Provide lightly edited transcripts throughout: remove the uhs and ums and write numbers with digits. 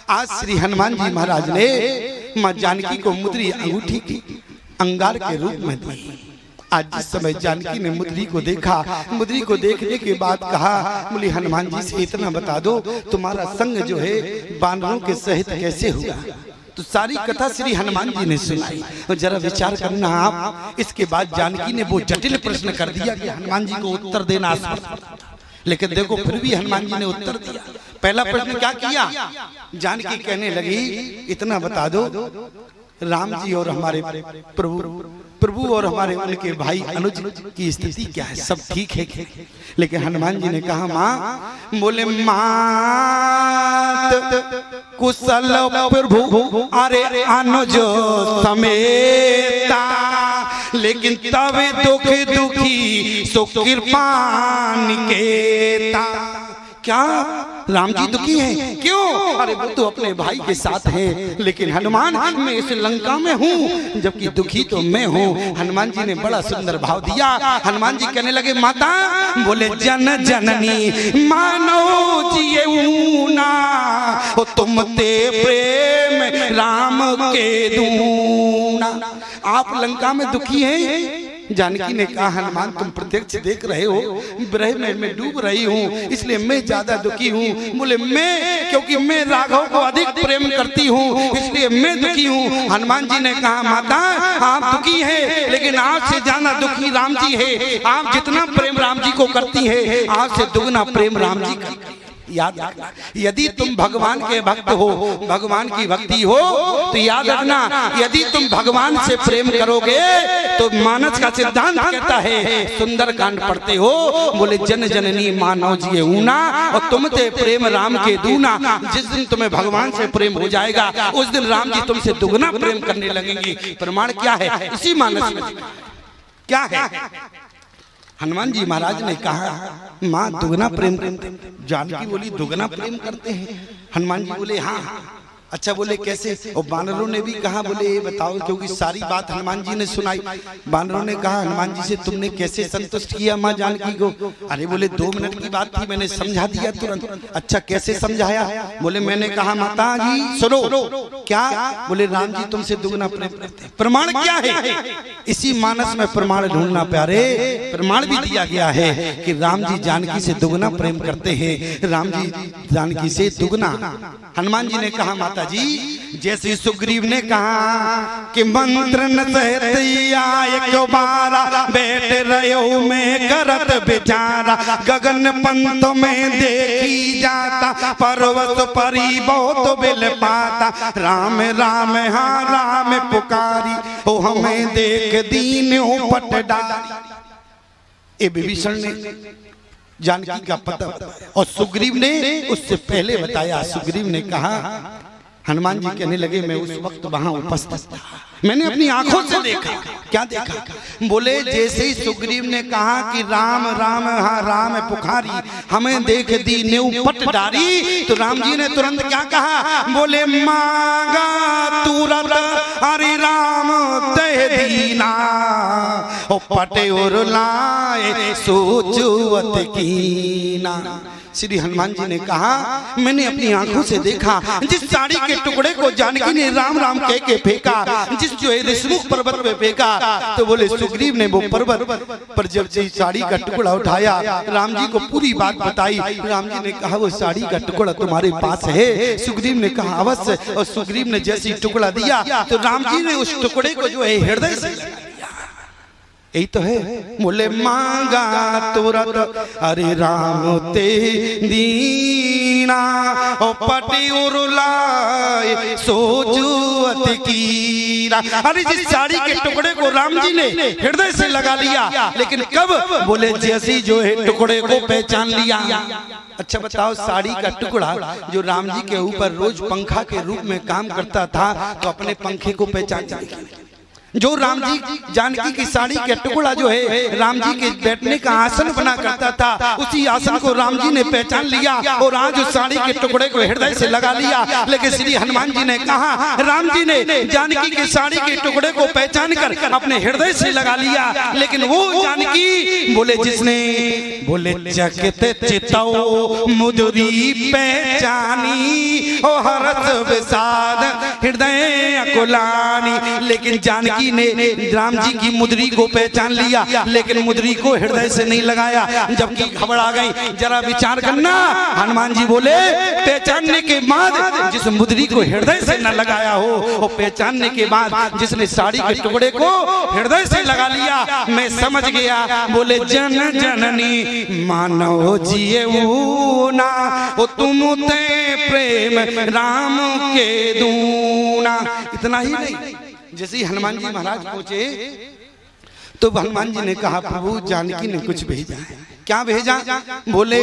आज श्री हनुमान जी महाराज ने मां जानकी को मुद्री अंगूठी की अंगार के रूप में दी। आज जिस समय जानकी ने मुद्री को देखा, मुद्री को देखने के बाद कहा, बोली हनुमान जी से इतना बता दो तुम्हारा संग जो है बानरों के सहित कैसे हुआ। तो सारी कथा श्री हनुमान जी ने सुनाई। और जरा विचार करना आप, इसके बाद जानकी ने वो जटिल प्रश्न कर दिया कि हनुमान जी को उत्तर देना आसान, लेकिन देखो फिर भी हनुमान जी ने उत्तर दिया। पहला प्रश्न क्या किया, जानकी कहने लगी इतना बता दो राम जी और हमारे प्रभु और हमारे उनके भाई अनुज की स्थिति क्या है, सब ठीक है? लेकिन हनुमान जी ने कहा माँ, बोले मात कुशल प्रभु अरे अनुज समेता, लेकिन तवे दुख दुखी सो कृपा निकेता। क्या राम जी दुखी हैं? क्यों? अरे वो तो अपने भाई के साथ हैं, लेकिन हनुमान मैं इस लंका में हूँ, जबकि दुखी तो मैं हूँ। हनुमान जी ने बड़ा सुंदर भाव दिया। हनुमान जी कहने लगे माता, बोले जन जननी मानो जिएऊना, तुम ते प्रेम राम के दूना। आप लंका में दुखी हैं? जानकी ने कहा हनुमान तुम प्रत्यक्ष देख रहे हो, विरह में मैं डूब रही हूँ, इसलिए मैं ज्यादा दुखी हूँ। बोले मैं, क्योंकि मैं राघव को अधिक प्रेम करती हूँ इसलिए मैं दुखी हूँ। हनुमान जी ने कहा माता आप दुखी हैं, लेकिन आपसे ज्यादा दुखी राम जी है। आप जितना प्रेम राम जी को करती है, आपसे दुगना प्रेम राम जी करती है। याद रखना, यदि तुम भगवान के भक्त हो, भगवान की भक्ति हो, तो याद रखना यदि तुम भगवान से प्रेम करोगे तो मानस का सिद्धांत कहता है, सुंदर कांड पढ़ते हो, बोले जन जननी मानव जिए ऊना, और तुम ते प्रेम राम के दूना। जिस दिन तुम्हें भगवान से प्रेम हो जाएगा उस दिन राम जी तुमसे दुगना प्रेम करने लगेंगे। प्रमाण क्या है? इसी मानस में क्या है? हनुमान जी महाराज ने कहा माँ दुगना प्रेम करते। जानकी बोली दुगना प्रेम करते हैं? हनुमान जी बोले हाँ। अच्छा बोले कैसे? और बानरों ने भी कहा, बोले ये बताओ, क्योंकि सारी बात हनुमान जी ने सुनाई। बानरों ने कहा हनुमान जी से तुमने कैसे संतुष्ट किया माँ जानकी को? अरे बोले 2 मिनट की बात थी, मैंने समझा दिया तुरंत। अच्छा कैसे समझाया? बोले मैंने कहा माता जी सुनो। क्या? बोले राम जी तुमसे दुगना प्रेम करते हैं। प्रमाण क्या है? इसी मानस में प्रमाण ढूंढना प्यारे। प्रमाण भी दिया गया है कि राम जी जानकी से दुगना प्रेम करते हैं, राम जी जानकी से दुगना। हनुमान जी ने कहा माता जी, जैसे सुग्रीव ने कहा कि मंत्र न सहतिया एक बारा, बैठ रहो में करत बेचारा, गगन पंथ में देखी जाता, पर्वत परी बहुत बिल पाता, राम राम हाँ राम पुकारी, ओ हमें देख दीन पट डारी। ए विभीषण ने जानकी का पता और सुग्रीव ने उससे पहले बताया। सुग्रीव ने कहा, हनुमान जी कहने लगे मैं उस वक्त वहां उपस्थित था, मैंने अपनी आंखों से देखा। क्या देखा? बोले जैसे ही सुग्रीव ने कहा कि राम राम हाँ राम पुकारी, हमें देख दी न्यू पट डारी, तो राम जी ने तुरंत क्या कहा? बोले मांगा तुरंत हरि राम तह दीना, ओ पटे और लाए सोचुवत कीना। श्री हनुमान जी ने कहा मैंने अपनी आंखों से देखा, जिस साड़ी के टुकड़े को जानकी ने राम राम कह के फेंका, जिस जो है ऋषमुख पर्वत पे फेंका, तो बोले सुग्रीव ने वो पर्वत पर जब साड़ी का टुकड़ा उठाया, राम जी को पूरी बात बताई। राम जी ने कहा वो साड़ी का टुकड़ा तुम्हारे पास है? सुग्रीव ने कहा अवश्य। और सुग्रीव ने जैसे टुकड़ा दिया तो राम जी ने उस टुकड़े को जो है हृदय से, यही तो है, बोले मांगा तुरंत अरे राम ते दीना, ओ पटी उरुलाए सोचुवत कीरा। अरे जिस साड़ी के टुकड़े को राम जी ने हृदय से लगा लिया, लेकिन कब? बोले जैसी जो है टुकड़े को पहचान लिया। अच्छा बताओ, साड़ी का टुकड़ा जो राम जी के ऊपर रोज पंखा के रूप में काम करता था, तो अपने पंखे को पहचान जाएगा। जो राम जी जानकी की साड़ी का टुकड़ा जो है राम जी के बैठने का आसन बना करता था, उसी आसन को राम जी ने पहचान लिया और आज उस साड़ी के टुकड़े को हृदय से लगा लिया। लेकिन श्री हनुमान जी ने कहा राम जी ने जानकी की साड़ी के टुकड़े को पहचान कर अपने हृदय से लगा लिया, लेकिन वो जानकी बोले जिसने बोले चकते चितौ मुदरी पहचानी ओ हरस विषाद हृदय अकुलानी। लेकिन जानकी ने राम जी की मुद्री को पहचान लिया, लेकिन मुद्री को हृदय से नहीं लगाया। जबकि खबर आ गई, जरा विचार करना। हनुमान जी बोले पहचानने के बाद जिस मुद्री को हृदय से न लगाया हो, और पहचानने के बाद जिसने साड़ी के टुकड़े को हृदय से लगा लिया, मैं समझ गया। बोले जन जननी मानव जिए ना, ओ तुम ते प्रेम राम के दूना। इतना ही नहीं, जैसे हनुमान जी महाराज पहुंचे तो हनुमान जी ने कहा प्रभु जानकी ने कुछ भेजा है। क्या भेजा? बोले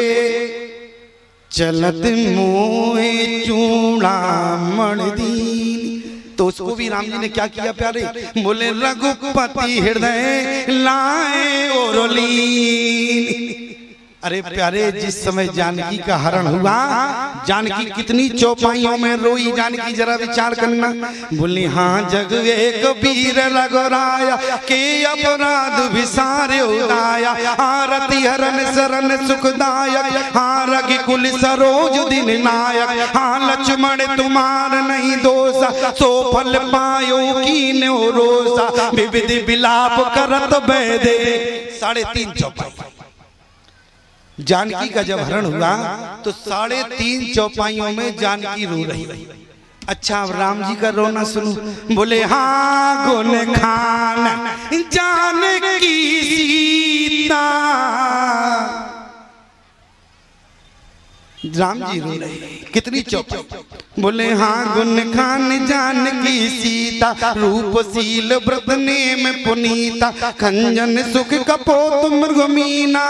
चलत मोहे चूड़ामण दीन। तो उसको भी राम जी ने क्या किया प्यारे? बोले रघुपति हृदय लाए और लीन। अरे प्यारे, जिस समय जानकी का हरण हुआ, जानकी कितनी चौपाइयों में रोई। जानकी जरा विचार करना। बोली हाँ जग एक वीर रघुराया के अपराध विसारे उदाया। आरती हरण शरण सुखदायक, हाँ रघुकुल सरोज दिन नायक। हाँ लक्ष्मण तुम्हार नहीं दोषा, सो फल पायो कीन्यो रोषा। विविध विलाप करत बैदे। 3.5 चौपाई। जानकी का जब हरण हुआ तो 3.5 चौपाइयों में जानकी रो रही। अच्छा, अब राम जी का रोना सुनो। बोले हाँ गुण खान जानकी सीता। राम जी रो रहे। कितनी चौपाई? बोले हाँ गुण खान जानकी सीता, रूपशील व्रत नेम पुनीता। खंजन सुख कपोत मृग मीना,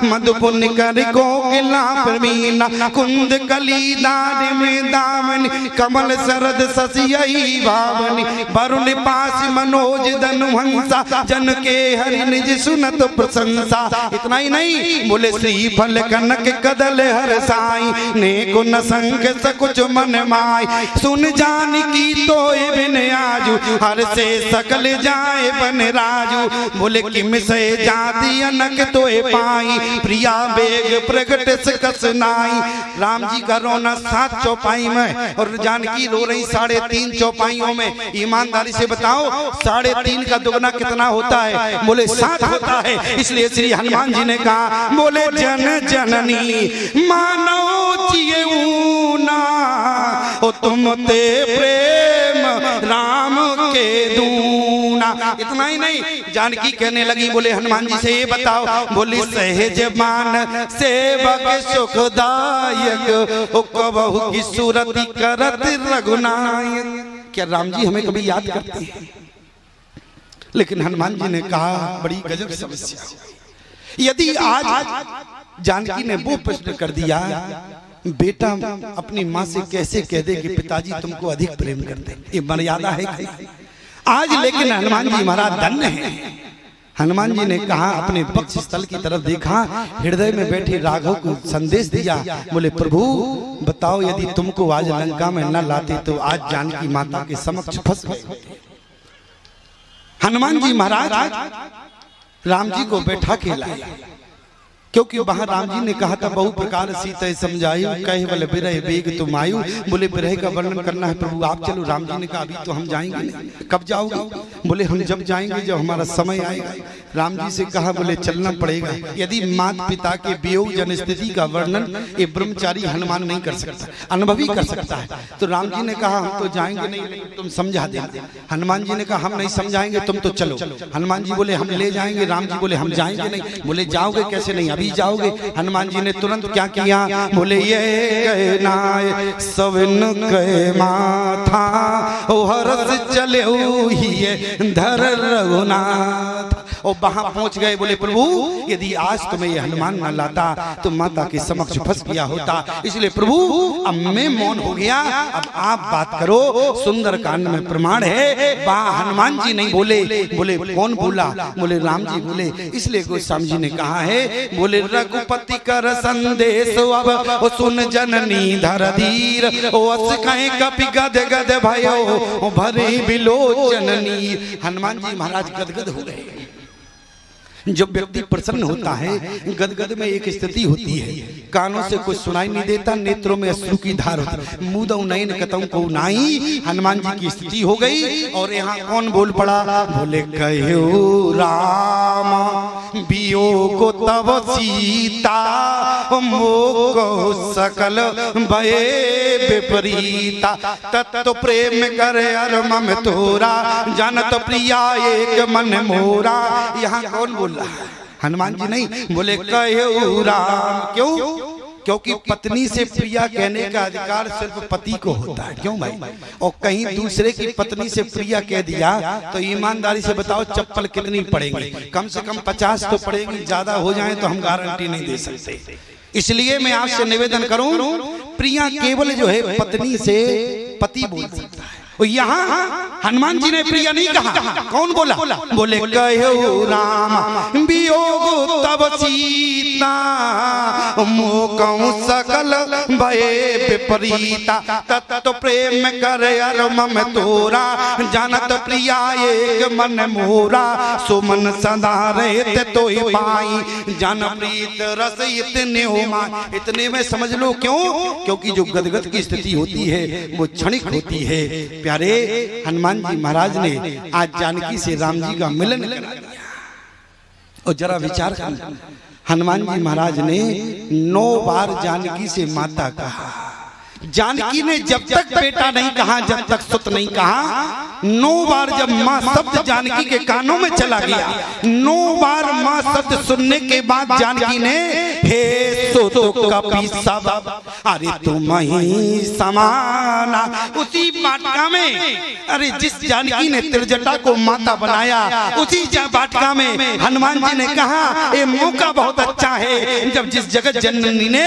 मधुपुन कर कोकिला प्रवीणा। कुंद कली दार में दामनी, कमल शरद शशियई भावनी। वरुण पास मनोज धनुहंसा, जन के हरि निज सुनत प्रशंसा। इतना ही नहीं, बोले श्री फल कनक कदल हर साई, ने गुण संग सकुच मन माई। सुन जानकी तो बिन आजू, हर से सकल जाए बन राजू। बोले किम से जाति अनक तो पाई, प्रिया बेग प्रगट सकस नाई। राम जी का रोना 7 चौपाई में, और जानकी रो रही 3.5 चौपाइयों में। ईमानदारी से बताओ 3.5 का दुगना कितना होता है? बोले 7 होता है। इसलिए श्री हनुमान जी ने कहा, बोले जन जननी मानव जिएऊना, ओ तुम ते प्रेम राम के दूना। इतना ही नहीं, जानकी कहने लगी बोले हनुमान जी से ये बताओ। बोली सहज मान सेवक सुखदायक, ओ कबहु की सूरति करत रघुनायक। क्या राम जी हमें कभी याद करते हैं? लेकिन हनुमान जी ने कहा बड़ी गजब समस्या। यदि आज जानकी ने वो प्रश्न कर दिया, बेटा अपनी माँ से कैसे कह दे कि पिताजी तुमको अधिक प्रेम करते हैं, ये मर्यादा है आज? लेकिन हनुमान जी महाराज धन्य हैं। हनुमान जी ने कहा, अपने पक्ष स्थल की तरफ देखा, हृदय में बैठे राघव को संदेश दिया। बोले प्रभु बताओ, यदि तुमको आज लंका में न लाते तो आज जानकी माता के समक्ष फंस गए। हनुमान जी महाराज राम जी को बैठा के लाए, क्योंकि वहां राम जी ने कहा था बहु प्रकार सीता समझायु, कहे बोले बिरह बेग तुम आयु। बोले बिरह का वर्णन करना है प्रभु आप चलो। राम जी ने कहा अभी तो हम जाएंगे नहीं। कब जाओगे? बोले हम जब जाएंगे जब हमारा समय आएगा। राम जी से कहा बोले चलना पड़ेगा। यदि माता पिता के वियोग जन स्थिति का वर्णन ये ब्रह्मचारी हनुमान नहीं कर सकता, अनुभवी कर सकता है। तो राम जी ने कहा हम तो जाएंगे नहीं, तुम समझा देना। हनुमान जी ने कहा हम नहीं समझाएंगे, तुम तो चलो। हनुमान जी बोले हम ले जाएंगे। राम जी बोले हम जाएंगे नहीं। बोले जाओगे कैसे नहीं, अभी जाओगे। हनुमान जी ने तुरंत क्या किया? बोले ये कहना सवन कह माथा, ओ हरस चले ही धर रघुनाथ। और वहां पहुंच गए। बोले प्रभु यदि आज तुम्हें ये हनुमान न लाता तो माता के समक्ष फंस गया होता। इसलिए प्रभु अब मैं मौन हो गया, अब आप बात करो। सुंदर कांड में प्रमाण है, वहां हनुमान जी नहीं बोले। बोले कौन बोला? बोले राम जी बोले। इसलिए गोस्वामी जी ने कहा है, बोले रघुपति कर संदेश अब सुन जननी धर धीर, ओ अस कहे कपि गद गद भयो भरे बिलोचननी। हनुमान जी महाराज गदगद हो गए। जब व्यक्ति प्रसन्न होता है, गदगद में एक स्थिति होती है, कानों से कुछ सुनाई नहीं देता, नेत्रों में अश्रु की धार होती, मुदौ नयन कतौ को नाई, हनुमान जी की स्थिति हो गई। और यहाँ कौन बोल पड़ा? बोले कहो राम वियोग तब सीता, मोको सकल भये विपरीता, तत्तो प्रेम करे अर मम तोरा, जानत प्रिया एक मन मोरा। यहाँ कौन बोल रहा है? हनुमान जी नहीं, बोले कहो राम। क्यों? क्योंकि पत्नी से प्रिया कहने का अधिकार सिर्फ पति को होता है। क्यों भाई? और कहीं दूसरे की पत्नी से प्रिया कह दिया तो ईमानदारी से बताओ चप्पल कितनी पड़ेगी? कम से कम 50 तो पड़ेगी, ज्यादा हो जाए तो हम गारंटी नहीं दे सकते। इसलिए मैं आपसे निवेदन करूं, प्रिया केवल जो है पत्नी से पति बोल सकता है। यहाँ हनुमान जी ने प्रिया नहीं कहा, कौन बोला? बोले कहो राम वियोग तब सीता, मोकौ सकल भये विपरीता, तत्तो प्रेम करे अर मम तोरा, जानत प्रिया एक मन मोरा, सुमन सदा रहते तो पाई, जान प्रीत रस इतने हो माई। इतने में समझ लो क्यों? क्योंकि जो गदगद की स्थिति होती है वो क्षणिक होती है। प्यारे हनुमान जी महाराज ने आज जानकी से राम जी का मिलन करा दिया। और जरा विचार कर, हनुमान जी महाराज ने 9 बार जानकी से माता कहा। जानकी ने जब तक बेटा नहीं कहा, जब तक सुत नहीं कहा, 9 बार जब माँ शब्द जानकी के कानों में चला गया, 9 बार माँ शब्द सुनने के बाद जानकी ने हे सुत कपि सब, अरे तुम ही समाना। उसी वाटिका में, अरे जिस जानकी ने त्रिजटा को माता बनाया, उसी वाटिका में हनुमान जी ने कहा ये मौका बहुत अच्छा है, जब जिस जगत जननी ने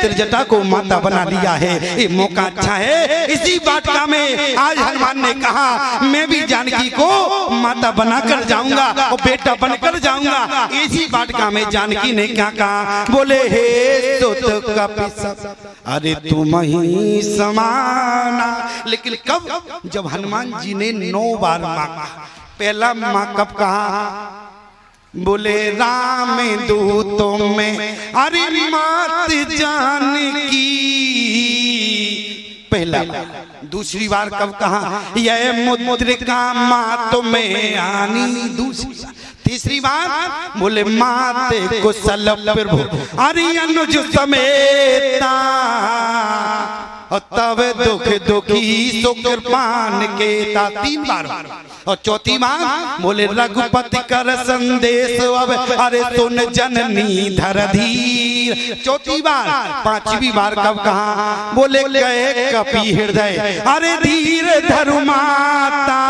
त्रिजटा को माता बना दिया है, ये मौका अच्छा है। इसी वाटिका में आज हनुमान ने कहा मैं भी जानकी को माता बनाकर जाऊंगा और बेटा बनकर जाऊंगा। इसी वाटिका में जानकी ने क्या कहा? बोले हे सुत कपि सब, अरे तुम ही समाना। लेकिन कब? जब हनुमान जी ने 9 बार मांगा। पहला माँ कब कहा? बोले राम दूतों में अरे मात जानकी, पहला। दूसरी बार कब कहा? यह मुद्रिका मात में आनी, दूसरी। तीसरी बार बोले माते कुशल प्रभु अरे अनुज समेता, तब दुख दुखी सो कृपान केता। 3 बार। और चौथी बार बोले रघुपति कर संदेश अब, अरे सुन जननी धर धीर। चौथी बार। 5वीं बार कब कहा? बोले गए कपि हृदय अरे धीर धरु माता,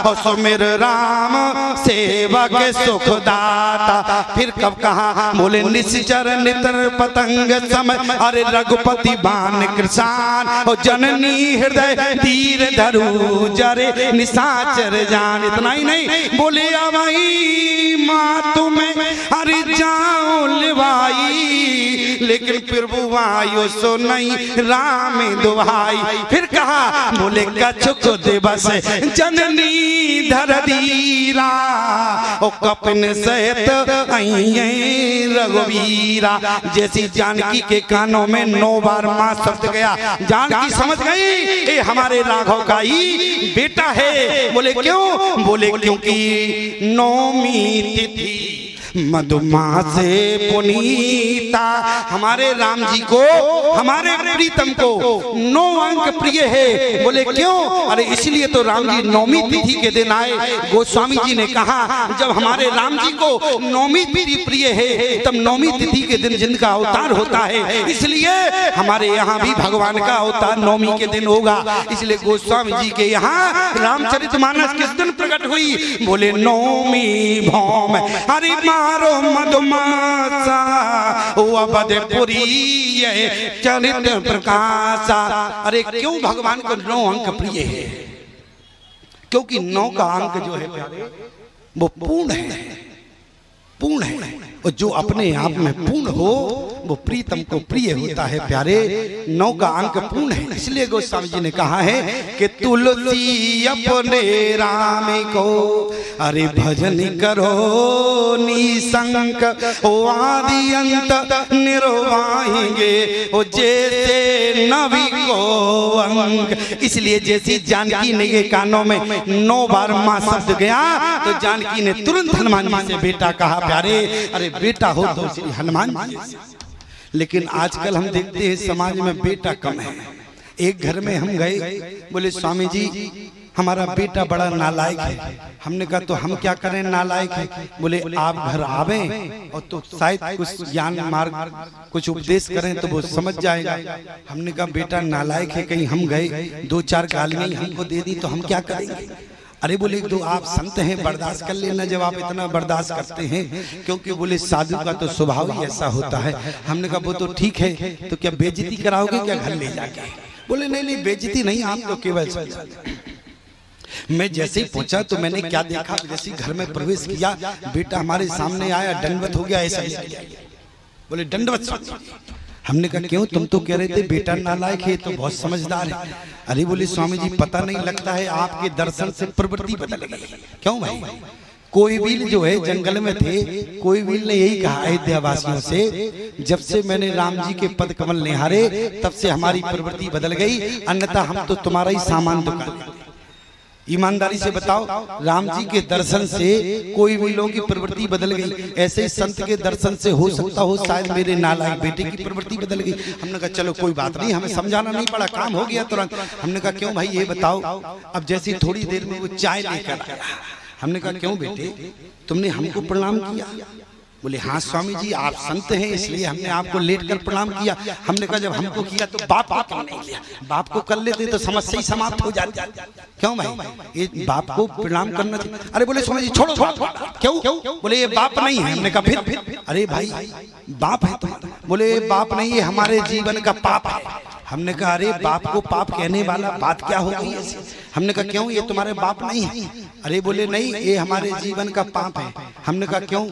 और सुमिर राम सेवक सुखदाता। फिर कब कहा? बोले निश्चर नितर पतंग समय, अरे रघुपति बाण कृषाण, और जननी हृदय धीर धरु जरे निशाचर जान। इतना ही नहीं, बोले अवई माँ तुम्हें अरे जाओ लिवाई, लेकिन प्रभु वायु सो नहीं राम दुहाई। फिर कहा? बोले कछुक दिवस जननी धर धीरा, ओ कपिन सहित रघुवीरा। जैसी जानकी के कानों में 9 बार माँ शब्द गया, जानकी समझ गई ये हमारे राघव का ही बेटा है। बोले क्यों? बोले क्योंकि 9वीं तिथि मधुमास पुनीता, हमारे राम जी को, हमारे प्रीतम को 9 अंक प्रिय है। बोले क्यों? अरे इसलिए तो राम जी 9वीं तिथि के दिन आए। गोस्वामी जी ने कहा जब हमारे राम जी को 9वीं तिथि प्रिय है, तब 9वीं तिथि के दिन जिनका अवतार होता है, इसलिए हमारे यहाँ भी भगवान का अवतार 9वीं के दिन होगा। इसलिए गोस्वामी जी के यहाँ रामचरितमानस किस दिन प्रकट हुई? बोले 9वीं भौम अरे मारो मधुमासा, अवधपुरी चरित्र प्रकाशा। अरे क्यों भगवान को 9 अंक प्रिय है? क्योंकि 9 का अंक जो है वो पूर्ण है, पूर्ण है। और जो अपने आप में पूर्ण हो वो प्रीतम को प्रिय होता है प्यारे। 9 का अंक पूर्ण है, इसलिए गोस्वामी जी ने कहा है कि तुलसी अपने राम को अरे भजन करो निसंक, ओ आदि अंत निर्वाहेंगे ओ जैसे नवी को अंग। इसलिए जैसे जानकी ने ये कानों में 9 बार मां शब्द गया तो जानकी ने तुरंत हनुमान जी से बेटा कहा प्यारे। अरे बेटा हो तो श्री हनुमान जी। लेकिन आजकल हम देखते हैं समाज में बेटा कम है। एक घर में हम गए, बोले स्वामी जी हमारा बेटा बड़ा नालायक है। हमने कहा तो हम क्या करें, नालायक है। बोले आप घर आवे और तो शायद कुछ ज्ञान मार्ग कुछ उपदेश करें तो वो समझ जाएगा। हमने कहा बेटा नालायक है, कहीं हम गए 2-4 गालियां हमको दे दी तो हम क्या करेंगे। अरे बोले तो आप संत हैं, बर्दाश्त कर लेना जब आप इतना बर्दाश्त करते हैं, क्योंकि बोले साधु का तो स्वभाव ही ऐसा होता है। हमने कहा वो तो ठीक है, तो क्या बेइज्जती कराओगे क्या घर ले जाके। बोले नहीं नहीं बेइज्जती नहीं, आप तो केवल। मैं जैसे ही पहुंचा तो मैंने क्या देखा, जैसे घर में प्रवेश किया बेटा हमारे सामने आया, दंडवत हो गया ऐसा। बोले दंडवत। हमने कहा क्यों, तुम तो कह रहे थे बेटा नालायक है, तो बहुत समझदार है। अरे बोले स्वामी जी पता नहीं लगता है आपके दर्शन से प्रवृत्ति बदल गई। क्यों भाई, कोई बील जो है जंगल में थे, कोई बील ने यही कहा अयोध्यावासियों से, जब से मैंने राम जी के पद कमल निहारे तब से हमारी प्रवृत्ति बदल गई, अन्यथा हम तो तुम्हारा ही सामान दुकान। ईमानदारी से बताओ, राम जी के दर्शन से कोई भी लोगों की प्रवृत्ति बदल गई, ऐसे ही संत के दर्शन से हो सकता हो शायद मेरे नालायक बेटे की प्रवृत्ति बदल गई। हमने कहा चलो कोई बात नहीं, हमें समझाना नहीं पड़ा, काम हो गया तुरंत। हमने कहा क्यों भाई ये बताओ। अब जैसी थोड़ी देर में वो चाय लेकर आया, हमने कहा क्यों बेटे तुमने हमको प्रणाम किया। बोले हाँ स्वामी जी आप संत हैं इसलिए हमने आपको लेट कर प्रणाम किया। हमने कहा जब हमको किया तो बाप क्यों नहीं किया, बाप को कर लेते तो समस्या ही समाप्त हो जाती। क्यों भाई ये बाप को प्रणाम करना चाहिए। अरे बोले स्वामी जी छोड़ो क्यों। बोले ये बाप नहीं है। हमने कहा फिर अरे भाई बाप है तुम्हारा। बोले बाप नहीं, ये हमारे जीवन का पाप है। हमने कहा अरे बाप को पाप कहने वाला बात क्या हो गई ऐसी। हमने कहा क्यों, ये तुम्हारे बाप नहीं है। अरे बोले नहीं ये हमारे जीवन का पाप है। हमने कहा क्यों।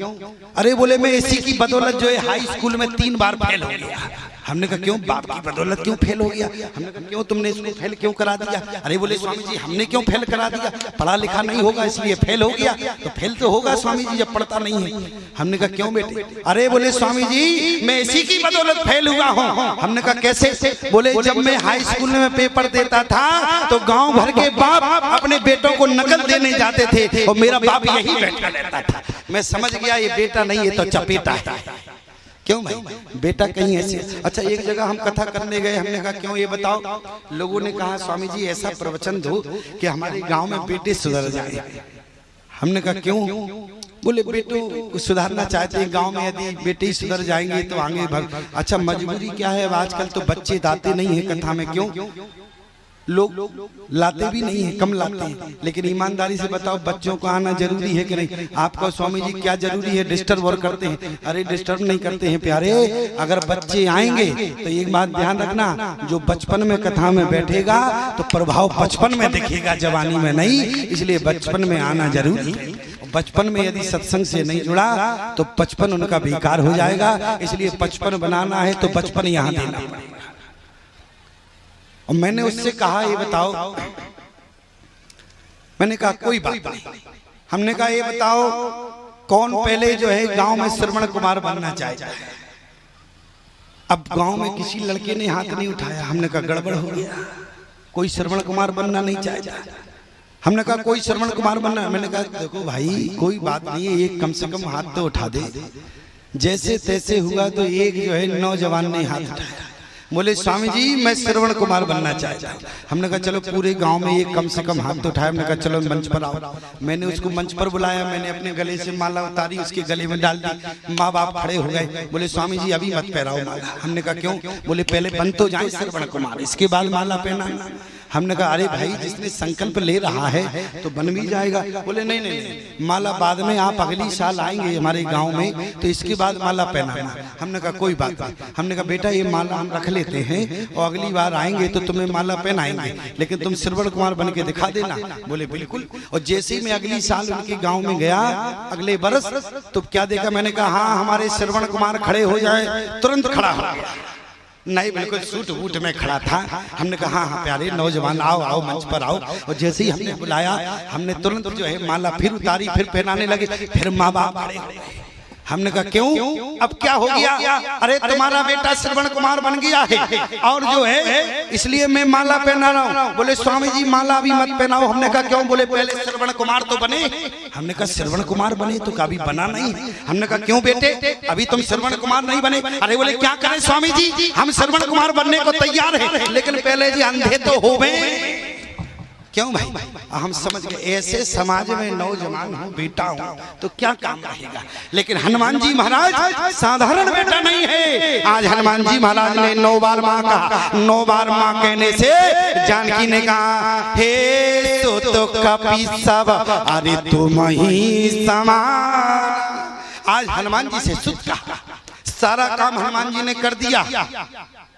अरे बोले मैं इसी की बदौलत जो है हाई स्कूल में 3 बार फेल हो गया। हमने कहा क्यों, बाप की बदौलत क्यों फेल हो गया। हमने कहा क्यों तुमने इसको फेल क्यों करा दिया। अरे बोले स्वामी जी हमने क्यों फेल करा दिया, पढ़ा लिखा नहीं होगा इसलिए फेल हो गया। तो फेल तो होगा स्वामी जी जब पढ़ता नहीं है। हमने कहा क्यों बेटे। अरे बोले स्वामी जी मैं इसी की बदौलत फेल हुआ हूँ। हमने कहा कैसे। बोले जब मैं हाई स्कूल में पेपर देता था तो गाँव भर के बाप अपने बेटों को नकल देने जाते थे और मेरा बाप यही बैठा रहता था। मैं समझ गया ये बेटा नहीं है तो चपेटा है। क्यों भाई बेटा कहीं ऐसे। अच्छा एक जगह हम कथा करने गए, हमने कहा क्यों ये बताओ। लोगों ने कहा स्वामी जी ऐसा प्रवचन दो कि हमारे गांव में बेटे सुधर जाए। हमने कहा क्यों। बोले बेटों को सुधारना चाहते हैं गांव में, यदि बेटे ही सुधर जाएंगे तो आगे भर। अच्छा मजबूरी क्या है, अब आजकल तो बच्चे लाते नहीं है कथा में। क्यों लोग लाते भी नहीं है, कम लाते हैं। लेकिन ईमानदारी से बताओ बच्चों को आना जरूरी है कि नहीं। आपका स्वामी जी क्या जरूरी है, डिस्टर्ब और करते हैं। अरे डिस्टर्ब नहीं करते हैं प्यारे, अगर बच्चे आएंगे तो एक बात ध्यान रखना, जो बचपन में कथा में बैठेगा तो प्रभाव बचपन में दिखेगा, जवानी में नहीं। इसलिए बचपन में आना जरूरी है। बचपन में यदि सत्संग से नहीं जुड़ा तो बचपन उनका बेकार हो जाएगा। इसलिए बचपन बनाना है तो बचपन यहाँ देना पड़ेगा। और मैंने उससे कहा ये बताओ, मैंने कहा कोई बात नहीं। हमने कहा ये बताओ कौन पहले जो है गांव में श्रवण कुमार बनना चाहता है। अब गांव में किसी लड़के ने हाथ नहीं उठाया। हमने कहा गड़बड़ हो गया, कोई श्रवण कुमार बनना नहीं चाहता। हमने कहा कोई श्रवण कुमार बनना। मैंने कहा देखो भाई कोई बात नहीं है, एक कम से कम हाथ तो उठा दे। जैसे तैसे हुआ तो एक जो है नौजवान ने हाथ उठाया। बोले स्वामी जी मैं श्रवण कुमार बनना चाहता हूँ। हमने कहा चलो पूरे गांव में एक कम से कम हाथ तो उठाया। हमने कहा चलो मंच पर आओ। मैंने उसको मंच पर बुलाया, मैंने अपने गले से माला उतारी, उसके गले में डाल दी। माँ बाप खड़े हो गए। बोले स्वामी जी अभी मत पहनाओ माला। हमने कहा क्यों। बोले पहले बन तो जाए श्रवण कुमार, इसके बाद माला पहना। हमने कहा अरे भाई जिसने संकल्प ले रहा है तो बन भी जाएगा। बोले नहीं नहीं नहीं, माला बाद में, आप अगली साल आएंगे हमारे गांव में तो इसके बाद माला पहनाना। हमने कहा कोई बात नहीं। हमने कहा बेटा ये माला हम रख लेते हैं और अगली बार आएंगे तो तुम्हें माला पहनाएंगे, लेकिन तुम श्रवण कुमार बन के दिखा देना। बोले बिल्कुल। और जैसे ही मैं अगली साल उनके गाँव में गया अगले बरस, तो क्या देखा मैंने कहा हाँ हमारे श्रवण कुमार खड़े हो जाए, तुरंत खड़ा हो गया। नहीं बिल्कुल सूट बूट में खड़ा था। हमने कहा हाँ हाँ प्यारे नौजवान आओ आओ मंच पर आओ। और जैसे ही हमने बुलाया हमने तुरंत जो है माला फिर उतारी, फिर पहनाने लगे। फिर माँ बाप खड़े हो गए। हमने कहा क्यों, अब क्या हो गया? अरे तुम्हारा बेटा श्रवण कुमार बन गया है और जो है इसलिए मैं माला पहना रहा हूँ। बोले स्वामी जी माला अभी मत पहनाओ। हमने कहा क्यों? बोले पहले श्रवण कुमार तो बने। हमने कहा श्रवण कुमार बने तो कभी बना नहीं। हमने कहा क्यों बेटे अभी तुम श्रवण कुमार नहीं बने? अरे बोले क्या करें स्वामी जी, हम श्रवण कुमार बनने को तैयार है, लेकिन पहले जी अंधे तो हो गए। क्यों भाई? हम समझ गए ऐसे समाज में नौजवान हूँ, बेटा हूँ तो क्या काम रहेगा। लेकिन हनुमान जी महाराज साधारण बेटा नहीं है। आज हनुमान जी महाराज ने 9 बार माँ कहा। 9 बार माँ कहने से जानकी ने कहा हे तो कपि सब अरे तुम ही समान। आज हनुमान जी से सुत कहा। सारा काम हनुमान जी ने कर दिया।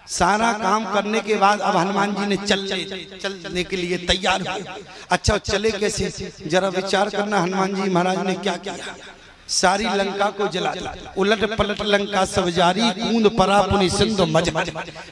सारा काम करने के बाद अब हनुमान जी ने चलने के लिए तैयार हुए। अच्छा चले कैसे? जरा विचार करना। हनुमान जी महाराज ने क्या किया? सारी लंका को जला दिया। उलट पलट लंका सब जारी, कूद परा पुनि सिंधु मझ।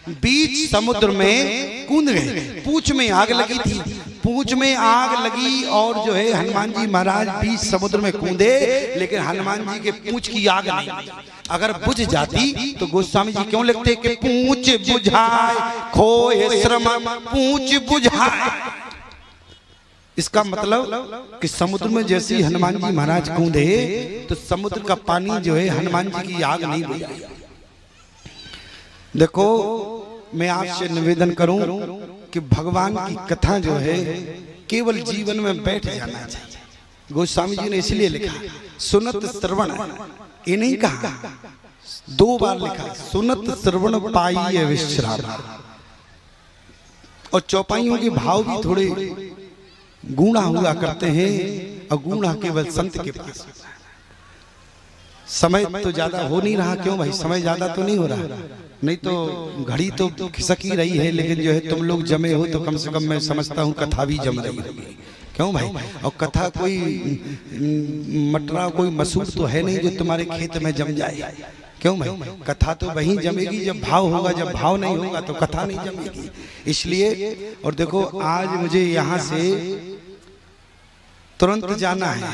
बीच समुद्र में कूद गए। पूंछ में आग लगी थी। पूंछ में आग लगी और जो है हनुमान जी महाराज बीच समुद्र में कूदे, लेकिन हनुमान जी के पूंछ की आग नहीं। अगर बुझ जाती तो गोस्वामी जी क्यों लिखते कि पूंछ बुझाए खोए श्रम पूंछ बुझाए। इसका मतलब कि समुद्र में जैसे ही हनुमान जी महाराज कूदे तो समुद्र का पानी जो है हनुमान जी की आग नहीं बुझाई। देखो मैं आपसे निवेदन करूं कि भगवान की कथा जो है केवल जीवन में बैठ जाना चाहिए। गोस्वामी जी ने इसलिए लिखा सुनत श्रवण, ये नहीं कहा, 2 बार लिखा सुनत श्रवण पाइये विश्राम। और चौपाइयों के भाव भी थोड़े गूढ़ा हुआ करते हैं और गूढ़ा केवल संत के पास। समय तो ज्यादा हो नहीं रहा। क्यों भाई? समय ज्यादा तो नहीं हो रहा, नहीं तो घड़ी तो खिसक ही रही है, लेकिन जो है तुम लोग जमे हो तो कम से कम मैं समझता हूँ कथा भी जम रही है। क्यों भाई? और कथा कोई मटरा कोई मसूर तो है नहीं जो तुम्हारे खेत में जम जाए। क्यों भाई? कथा तो वहीं जमेगी जब भाव होगा, जब भाव नहीं होगा तो कथा नहीं जमेगी। इसलिए और देखो आज मुझे यहाँ से तुरंत जाना है।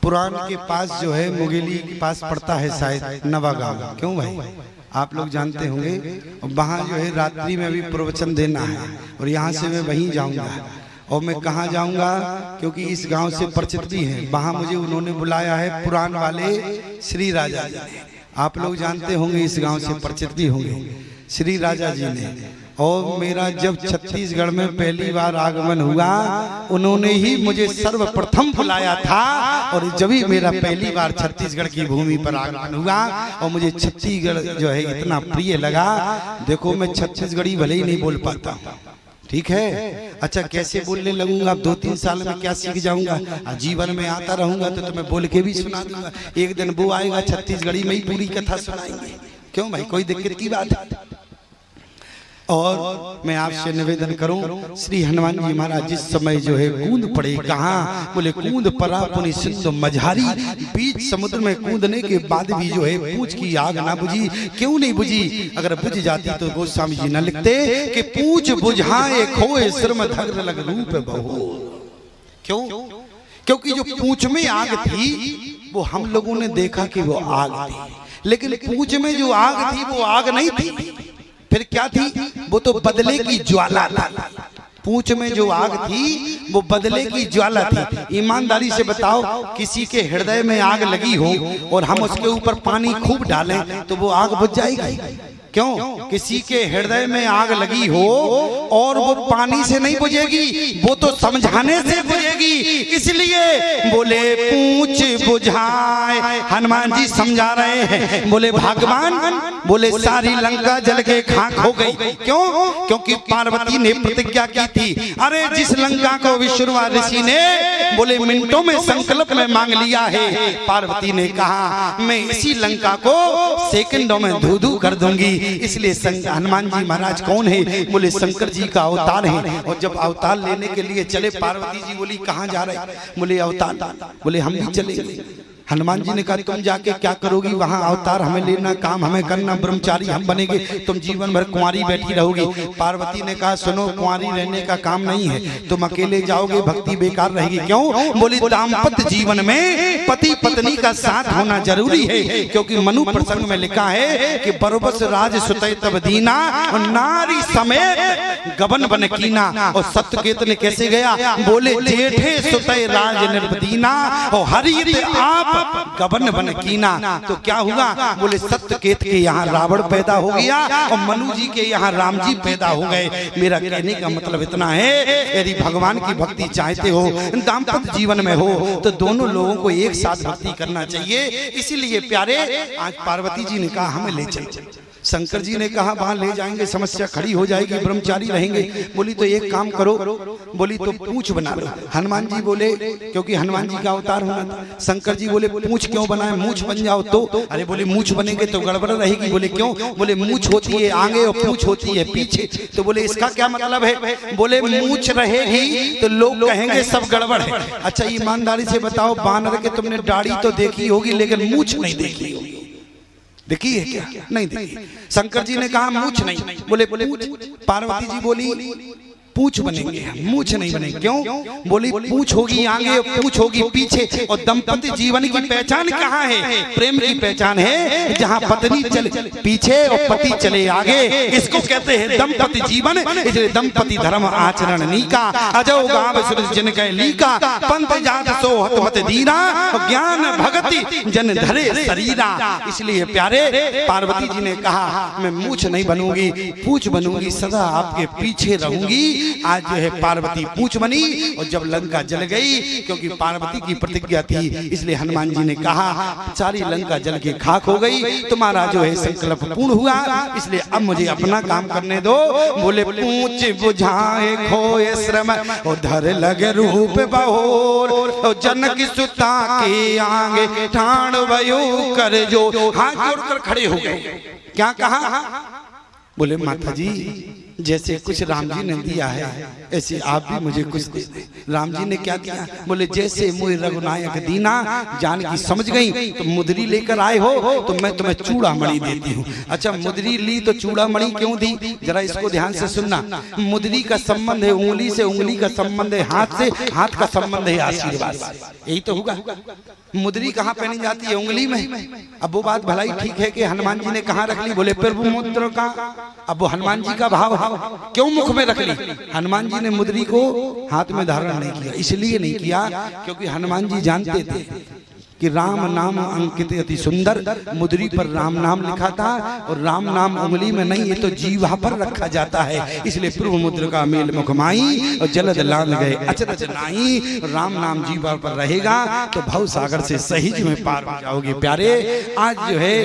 पुराण के पास जो है मुगेली के पास पड़ता है शायद नवागांव। क्यों भाई? आप लोग जानते होंगे। वहाँ जो है रात्रि में भी प्रवचन देना है और यहाँ से मैं वहीं जाऊँगा। और मैं कहाँ जाऊँगा? क्योंकि इस गांव से परिचित भी हैं। वहाँ मुझे उन्होंने बुलाया है पुराण वाले श्री राजा जी ने। आप लोग जानते होंगे, इस गांव से परिचित भी होंगे श्री राजा जी ने। और मेरा जब छत्तीसगढ़ में पहली बार आगमन हुआ उन्होंने ही मुझे सर्वप्रथम बुलाया था। और जब ही मेरा पहली बार छत्तीसगढ़ की भूमि पर आगमन हुआ और मुझे छत्तीसगढ़ जो है इतना प्रिय लगा। देखो मैं छत्तीसगढ़ी भले ही नहीं बोल पाता, ठीक है। अच्छा कैसे बोलने लगूंगा? अब 2-3 साल में क्या सीख जाऊंगा। जीवन में आता रहूंगा तो तुम्हें बोल के भी सुना दूंगा। एक दिन वो आएगा छत्तीसगढ़ी में ही पूरी कथा सुनाएंगे। क्यों भाई? कोई दिक्कत की बात है। और मैं आपसे निवेदन करूं, श्री हनुमान जी महाराज जिस समय जो है कूद पड़े, कहाँ? बोले कूद परा पुनि सिंधु मझारी। बीच समुद्र में कूदने के बाद भी जो है पूंछ की आग ना बुझी। क्यों नहीं बुझी? अगर बुझ जाती तो गोस्वामी जी न लिखते कि पूंछ बुझाए खोए श्रम धग्र लग रूप बहु। क्यों? क्योंकि जो पूंछ में आग थी वो हम लोगों ने देखा कि वो आग थी, लेकिन पूंछ में जो आग थी वो आग नहीं थी। फिर क्या थी? वो तो बदले की ज्वाला थी। पूंछ में जो आग थी वो बदले की ज्वाला थी। ईमानदारी से बताओ, किसी के हृदय में आग लगी हो और हम उसके ऊपर पानी खूब डालें तो वो आग बुझ जाएगी? क्यों? किसी के हृदय में आग लगी हो और वो पानी से नहीं बुझेगी, वो तो समझाने से बुझेगी। इसलिए बोले पूछ बुझाए, हनुमान जी समझा रहे हैं। बोले भगवान, बोले सारी लंका जल के खाक हो गई। क्यों? क्योंकि पार्वती ने प्रतिज्ञा की थी। अरे जिस लंका को विश्वकर्मा ऋषि ने बोले मिनटों में संकल्प में मांग लिया है, पार्वती ने कहा मैं इसी लंका को सेकंडों में धू धू कर दूंगी। इसलिए हनुमान जी महाराज कौन है? बोले शंकर जी का अवतार है। और जब अवतार लेने के लिए चले, पार्वती जी बोली कहाँ जा रहे? बोले अवतार। बोले हम भी चले। हनुमान जी ने कहा तुम जाके क्या करोगी वहां? अवतार हमें लेना, काम हमें करना, ब्रह्मचारी हम बनेंगे, तुम जीवन भर कुंवारी बैठी रहोगी। पार्वती ने कहा सुनो, कुंवारी रहने का काम नहीं है, तुम अकेले जाओगे, भक्ति बेकार रहेगी। क्यों? बोली दाम्पत्य जीवन में पति पत्नी का साथ होना जरूरी है। क्योंकि मनु प्रसंग में लिखा है कि बरबस राज सुतै तब दीना, और नारी समेत गबन बन कीना। और सत्यकेत ने कैसे गया? बोले जेठे सुतै राज निर्बदीना, और हरित आप गबन बन कीना। तो क्या हुआ? बोले सत्यकेत के यहाँ रावण पैदा हो गया और मनु जी के यहाँ राम जी पैदा हो गए। मेरा कहने का मतलब इतना है, यदि भगवान की भक्ति चाहते हो, दाम्पत्य जीवन में हो, तो दोनों लोगों को एक साथ भक्ति करना चाहिए। इसीलिए प्यारे आज पार्वती जी ने कहा हमें ले चल। शंकर जी ने कहा वहां ले जाएंगे समस्या खड़ी हो जाएगी, ब्रह्मचारी रहेंगे। बोली तो एक काम करो, बोली तो पूंछ बना लो। हनुमान जी बोले, क्योंकि हनुमान जी का अवतार होना था। शंकर जी बोले पूंछ क्यों बनाए? मूछ बन जाओ तो। अरे बोले मूछ बनेंगे तो गड़बड़ रहेगी। बोले क्यों? बोले मूछ होती है आगे और पूंछ होती है पीछे। तो बोले इसका क्या मतलब है? बोले मूछ रहेगी तो लोग कहेंगे सब गड़बड़ है। अच्छा ईमानदारी से बताओ, बानर के तुमने दाढ़ी तो देखी होगी लेकिन मूछ नहीं देखी होगी, देखी है क्या? नहीं देखी। शंकर जी ने कहा मूछ नहीं। बोले पूछ। पार्वती जी बोली पूछ बनेंगे, मूछ नहीं बनेंगे। क्यों? बोली पूछ होगी आगे और पूछ होगी पीछे। और दंपति जीवन की पहचान कहाँ है? प्रेम की पहचान है जहाँ पत्नी चले पीछे और पति चले आगे। इसको कहते हैं दंपति जीवन। इसलिए दंपति धर्म आचरण नीका, अजो गाव सूरज जिन कह लीका, पंथ जात सो हत मत दीना, ज्ञान भगति जन धरे शरीरा। इसलिए प्यारे पार्वती जी ने कहा मैं मूछ नहीं बनूंगी, पूछ बनूंगी, सदा आपके पीछे रहूंगी। आज जो है पार्वती पूछ बनी। और जब लंका जल गई, क्योंकि पार्वती की प्रतिज्ञा थी, इसलिए हनुमान जी ने कहा सारी लंका जल के खाक हो गई, तुम्हारा जो है संकल्प पूर्ण हुआ, इसलिए अब मुझे अपना काम करने दो। बोले पूछ बुझाए खोए श्रम, और धर लगे रूप बहोर, और जनक सुता के आगे ठाण भयो कर जो। हाथ जोड़कर खड़े हो गए। क्या कहा? बोले माता जी जैसे कुछ राम जी ने दिया है ऐसे आप भी मुझे कुछ दे दे। राम जी ने क्या दिया? बोले जैसे मुझे रघुनायक दीना जानकी समझ गई तो मुद्री लेकर आए हो तो मैं तुम्हें चूड़ामणि देती हूँ। अच्छा मुद्री ली तो चूड़ामणि क्यों दी? जरा इसको ध्यान से सुनना। मुद्री का संबंध है उंगली से, उंगली का संबंध है हाथ से, हाथ का संबंध है आशीर्वाद से। यही तो होगा। मुद्री कहाँ पहनी जाती है? उंगली में। अब वो बात भलाई ठीक है कि हनुमान जी ने कहाँ रख ली? बोले प्रभु मुद्रा का। अब वो हनुमान जी का भाव क्यों मुख में रख ली? हनुमान जी ने मुद्री को हाथ में धारण नहीं किया। इसलिए नहीं किया क्योंकि हनुमान जी जानते थे कि राम नाम अंकित अति सुंदर, मुद्री पर राम नाम लिखा था और राम नाम उंगली में नहीं, ये तो जीवा पर रखा जाता है। इसलिए पूर्व मुद्र का मेल मुखमाई और जलद लान गए अचरज नाही। राम नाम जीवा पर रहेगा तो भव सागर से सहीज में पार हो जाओगे। प्यारे आज जो है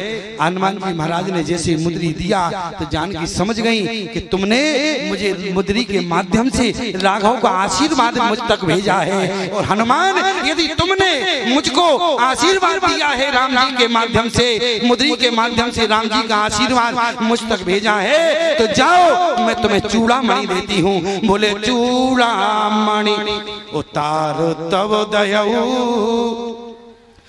हनुमान जी महाराज ने जैसे मुद्री दिया तो जानकी समझ गई कि तुमने मुझे मुद्री के माध्यम से राघव का आशीर्वाद मुझ तक भेजा है। और हनुमान यदि तुमने मुझको आशीर्वाद दिया है राम जी के माध्यम से, मुद्री के माध्यम से राम जी का आशीर्वाद मुझ तक भेजा है, तो जाओ मैं तुम्हें चूड़ामणि देती हूँ। बोले चूड़ामणि उतार तब दयऊ,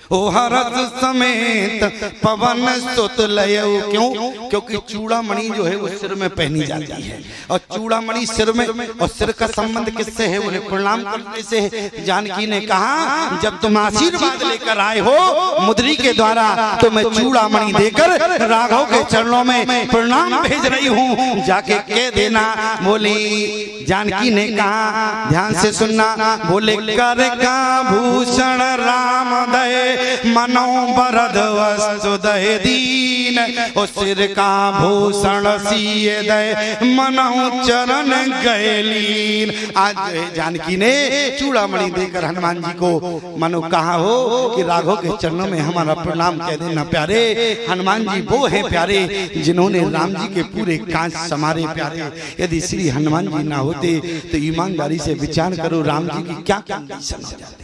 ओ हरस समेत पवन सुत लयऊ। क्यों? क्योंकि चूड़ामणि जो है वो सिर में पहनी जाती है और चूड़ामणि सिर में, और सिर का संबंध किससे है? बोले प्रणाम करने से है। जानकी ने कहा जब तुम आशीर्वाद लेकर आए हो मुद्री के द्वारा तो मैं चूड़ामणि देकर राघव के चरणों में प्रणाम भेज रही हूँ, जाके कह देना। बोली जानकी ने कहा ध्यान से सुनना। बोले कर का भूषण राम दय, मनो बरद वस्तु दय दीन, ओ सिर का भूषण सिए दे मनहु चरण गैलीन। आज जानकी ने चूड़ामणि देकर हनुमान जी को मनो कहा हो कि राघव के चरणों में हमारा प्रणाम कह देना प्यारे। हनुमान जी वो है प्यारे जिन्होंने राम जी के पूरे कांच समारे प्यारे। यदि श्री हनुमान जी ना होते तो ईमानदारी से विचार करो राम जी की क्या कंडीशन हो जाती।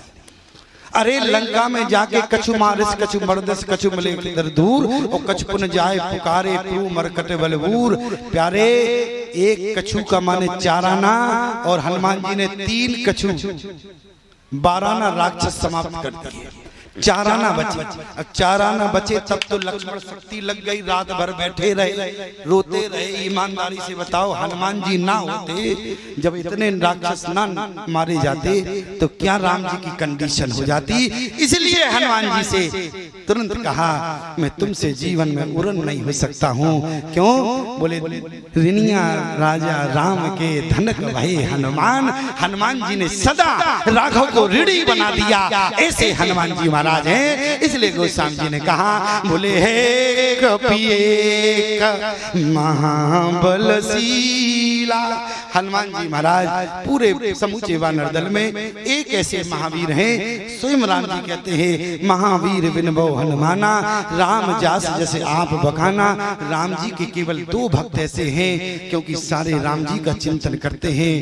अरे लंका में जाके कछु मारिस कछु मर्दस कछु मले किधर दूर और कछु पुन जाए पुकारे प्रभु मरकटे बलबूर। प्यारे एक कछु का माने 4 आना और हनुमान जी ने 3 कछु 12 आना राक्षस समाप्त कर दिए। 4 आना बचे। अब 4 आना बचे तब तो लक्ष्मण शक्ति लग गई, रात भर बैठे रहे रोते रहे। ईमानदारी से बताओ हनुमान जी ना होते, जब इतने राक्षस ना मारे जाते तो क्या राम जी की कंडीशन हो जाती। इसलिए हनुमान जी से तुरंत कहा मैं तुमसे जीवन में उड़न नहीं हो सकता हूँ। क्यों? बोले रिनिया राजा राम के धनक भाई हनुमान। हनुमान जी ने सदा राघव को ऋणी बना दिया। ऐसे हनुमान जी महाराज हैं। इसलिए गोस्वामी जी ने कहा बोले हे कपिएक महाबलशीला। हनुमान जी महाराज पूरे समूचे वानर दल में एक ऐसे महावीर हैं। स्वयं राम जी कहते हैं महावीर विनबो हनुमाना राम जास जैसे आप बखाना। राम जी के केवल 2 भक्त ऐसे हैं क्योंकि सारे राम जी का चिंतन करते हैं।